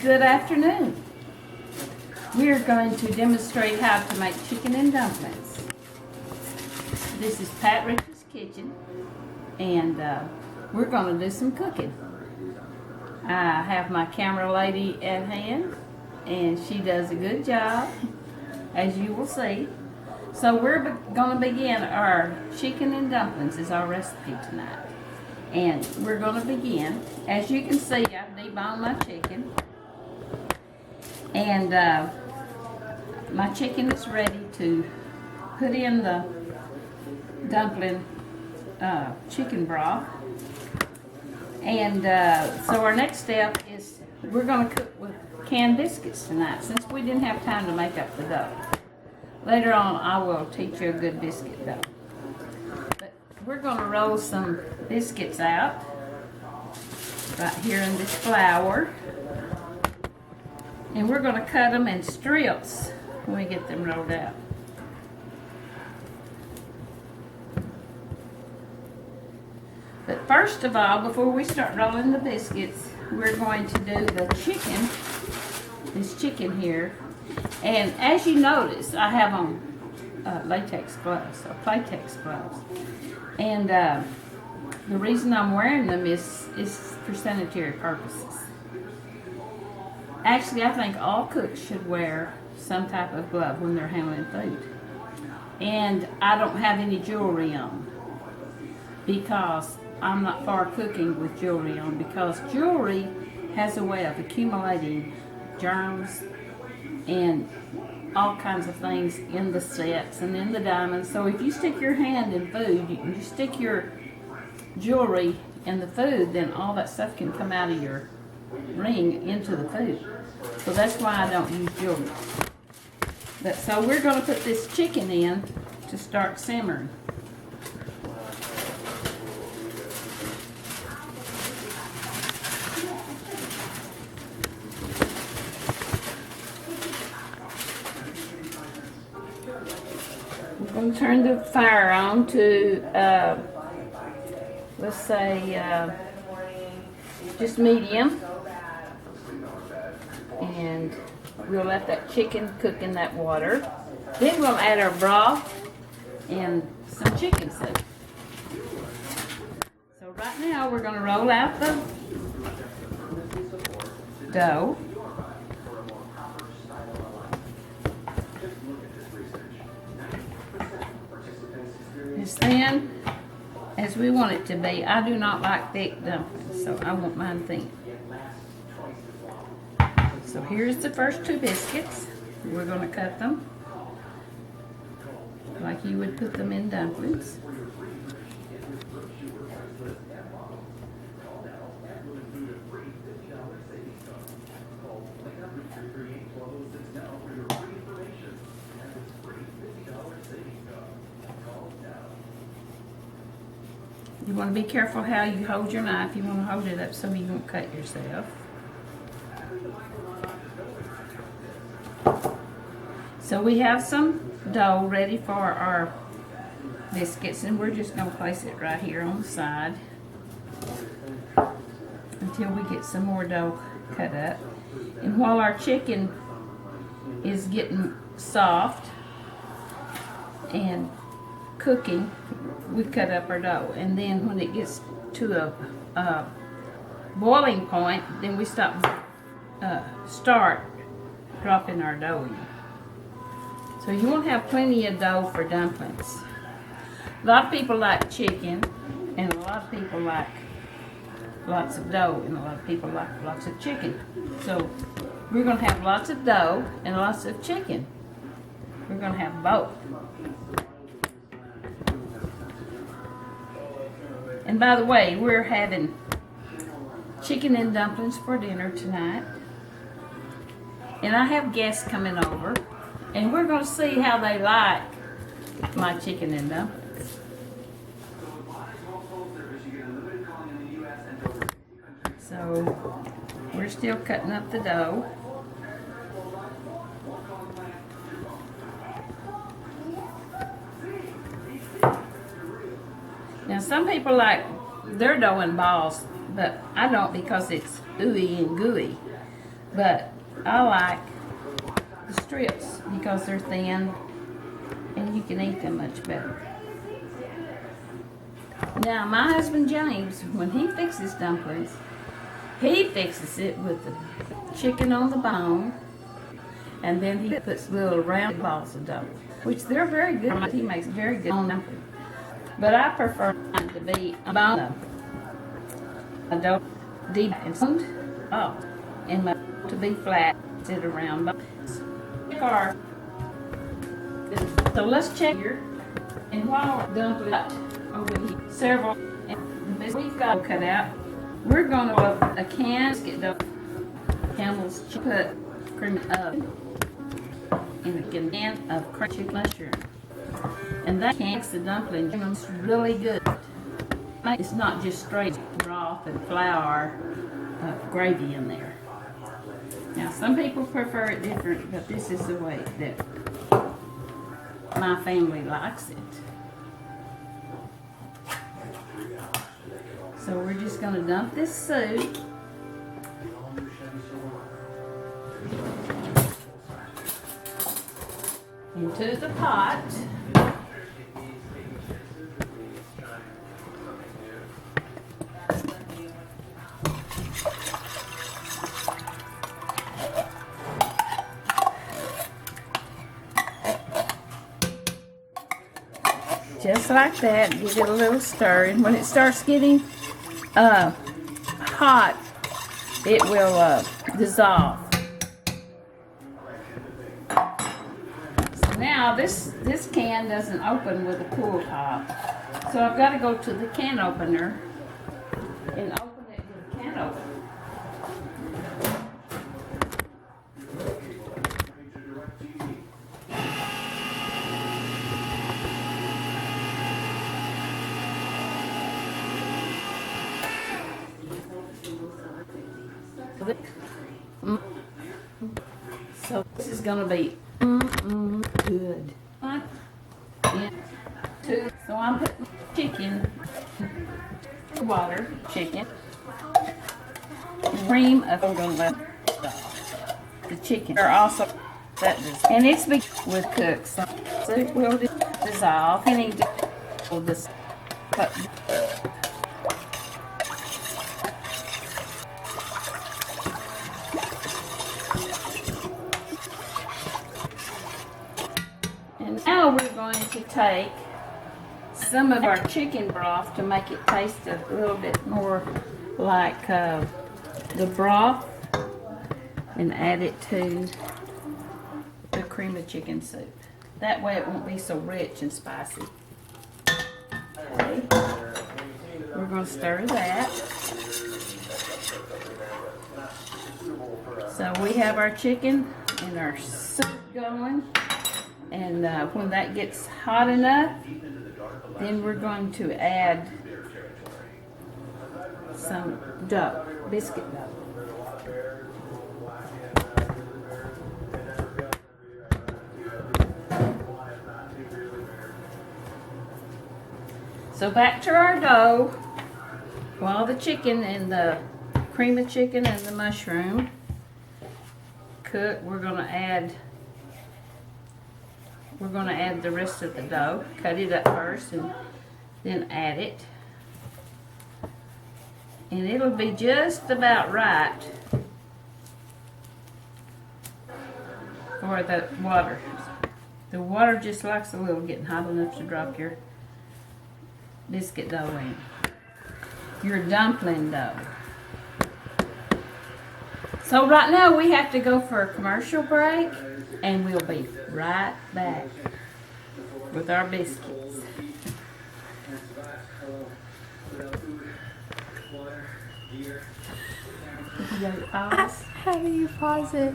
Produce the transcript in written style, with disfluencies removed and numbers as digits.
Good afternoon. We are going to demonstrate how to make chicken and dumplings. This is Pat Rich's kitchen, and we're going to do some cooking. I have my camera lady at hand, and she does a good job, as you will see. So we're going to begin our chicken and dumplings is our recipe tonight. And we're going to begin. As you can see, I've deboned my chicken. And my chicken is ready to put in the dumpling chicken broth. And so our next step is we're going to cook with canned biscuits tonight, since we didn't have time to make up the dough. Later on, I will teach you a good biscuit dough. But we're going to roll some biscuits out right here in this flour. And we're going to cut them in strips when we get them rolled out. But first of all, before we start rolling the biscuits, we're going to do the chicken, this chicken here. And as you notice, I have on latex gloves, or Playtex gloves. And the reason I'm wearing them is for sanitary purposes. Actually, I think all cooks should wear some type of glove when they're handling food. And I don't have any jewelry on, because I'm not for cooking with jewelry on, because jewelry has a way of accumulating germs and all kinds of things in the sets and in the diamonds. So if you stick your hand in food, you stick your jewelry in the food, then all that stuff can come out of your ring into the food. So that's why I don't use jewelry. But so we're going to put this chicken in to start simmering. We're going to turn the fire on to, let's say, just medium. And we'll let that chicken cook in that water. Then we'll add our broth and some chicken soup. So right now we're going to roll out the dough. As thin as we want it to be. I do not like thick dumplings, so I want mine thin. So here's the first two biscuits. We're going to cut them like you would put them in dumplings. You want to be careful how you hold your knife. You want to hold it up so you won't cut yourself. So we have some dough ready for our biscuits, and we're just going to place it right here on the side until we get some more dough cut up. And while our chicken is getting soft and cooking, we cut up our dough. And then when it gets to a boiling point, then we start dropping our dough in. So you want to have plenty of dough for dumplings. A lot of people like chicken, and a lot of people like lots of dough, and a lot of people like lots of chicken. So we're going to have lots of dough and lots of chicken. We're going to have both. And by the way, we're having chicken and dumplings for dinner tonight. And I have guests coming over. And we're going to see how they like my chicken and dumplings. So we're still cutting up the dough. Now some people like their dough in balls, but I don't, because it's ooey and gooey. But I like the strips because they're thin and you can eat them much better. Now, my husband James, when he fixes dumplings, he fixes it with the chicken on the bone, and then he puts little round balls of dough, which they're very good. He makes very good dumplings. But I prefer mine to be a bone, a dough deep and smooth, and my to be flat, sit around bones. So let's check here, and while we're dumpling over here, several, and we've got cut out. We're going to put a can biscuit dough, Campbell's put cream in a can of crunchy mushroom, and that makes the dumplings really good. It's not just straight broth and flour, gravy in there. Now, some people prefer it different, but this is the way that my family likes it. So we're just going to dump this soup into the pot. Just like that, give it a little stir, and when it starts getting hot, it will dissolve. So now this can doesn't open with a pull top, so I've got to go to the can opener and open it with a can opener. So this is going to be good. So I'm putting chicken, water, chicken, cream of the chicken. Are also that and it's with cooks, so it will dissolve. You need to hold this. Now we're going to take some of our chicken broth to make it taste a little bit more like the broth and add it to the cream of chicken soup. That way it won't be so rich and spicy. Okay. We're going to stir that. So we have our chicken and our soup going. And when that gets hot enough, then we're going to add some dough, biscuit dough. So back to our dough, while the chicken and the cream of chicken and the mushroom cook, we're going to add the rest of the dough. Cut it up first and then add it. And it'll be just about right for the water. The water just likes a little getting hot enough to drop your biscuit dough in. Your dumpling dough. So right now we have to go for a commercial break, and we'll be right back with our biscuits. You gotta pause. How do you pause it?